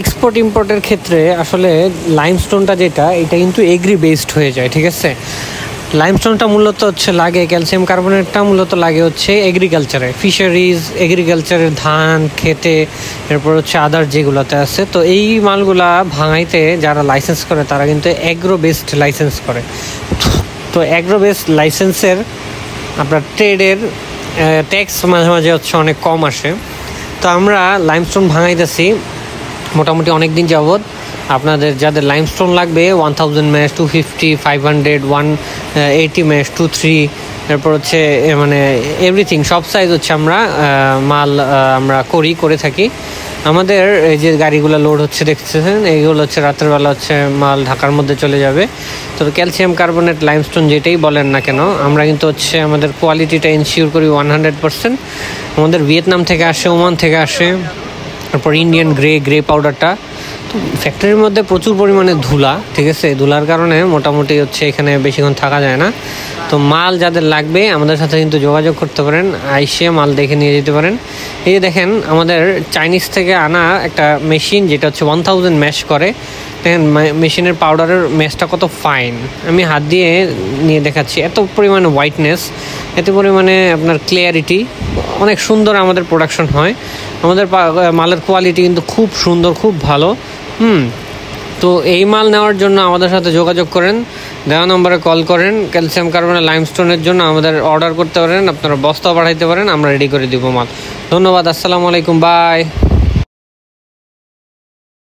Export ইম্পোর্টের ক্ষেত্রে আসলে লাইমস্টোনটা যেটা এটা কিন্তু এগ্রি বেসড হয়ে যায়, ঠিক আছে। লাইমস্টোনটা মূলত হচ্ছে লাগে, ক্যালসিয়াম কার্বনেটটা মূলত লাগে হচ্ছে এগ্রিকালচারে, ফিশারিজ, এগ্রিকালচারের ধান খেতে, এরপর হচ্ছে আদার যেগুলোতে আছে। তো এই মালগুলা ভাঙাইতে যারা লাইসেন্স করে তারা কিন্তু অ্যাগ্রো বেসড লাইসেন্স করে। তো অ্যাগ্রো বেসড লাইসেন্সের আপনার ট্রেডের ট্যাক্স মাঝে মাঝে হচ্ছে অনেক কম আসে। তো আমরা লাইমস্টোন ভাঙাইতেছি মোটামুটি অনেক দিন যাবৎ। আপনাদের যাদের লাইমস্টোন লাগবে 1000 ম্যাশ, 250, 500, 180 ম্যাশ, 2-3, এরপর হচ্ছে মানে এভরিথিং সব সাইজ হচ্ছে আমরা মাল আমরা করে থাকি। আমাদের এই যে গাড়িগুলো লোড হচ্ছে দেখতেছেন, এইগুলো হচ্ছে রাতের বেলা হচ্ছে মাল ঢাকার মধ্যে চলে যাবে। তো ক্যালসিয়াম কার্বনেট লাইমস্টোন যেটাই বলেন না কেন, আমরা কিন্তু হচ্ছে আমাদের কোয়ালিটিটা ইনশিওর করি 100%। আমাদের ভিয়েতনাম থেকে আসে, ওমান থেকে আসে, তারপর ইন্ডিয়ান গ্রে পাউডারটা। তো ফ্যাক্টরির মধ্যে প্রচুর পরিমাণে ধুলা, ঠিক আছে। ধুলার কারণে মোটামুটি হচ্ছে এখানে বেশিক্ষণ থাকা যায় না। তো মাল যাদের লাগবে আমাদের সাথে কিন্তু যোগাযোগ করতে পারেন, আইসে মাল দেখে নিয়ে যেতে পারেন। এই যে দেখেন আমাদের চাইনিজ থেকে আনা একটা মেশিন যেটা হচ্ছে 1000 ম্যাশ করে। দেখেন মেশিনের পাউডারের ম্যাশটা কত ফাইন, আমি হাত দিয়ে নিয়ে দেখাচ্ছি। এত পরিমাণে হোয়াইটনেস, এত পরিমাণে আপনার ক্লিয়ারিটি, অনেক সুন্দর আমাদের প্রোডাকশন হয়। আমাদের মালের কোয়ালিটি কিন্তু খুব সুন্দর, খুব ভালো। তো এই মাল নেওয়ার জন্য আমাদের সাথে যোগাযোগ করেন, দেওয়া নম্বরে কল করেন। ক্যালসিয়াম কার্বনেট লাইমস্টোনের জন্য আমাদের অর্ডার করতে পারেন, আপনারা বস্তা পাঠাইতে পারেন, আমরা রেডি করে দিব মাল। ধন্যবাদ, আসসালামু আলাইকুম, বাই।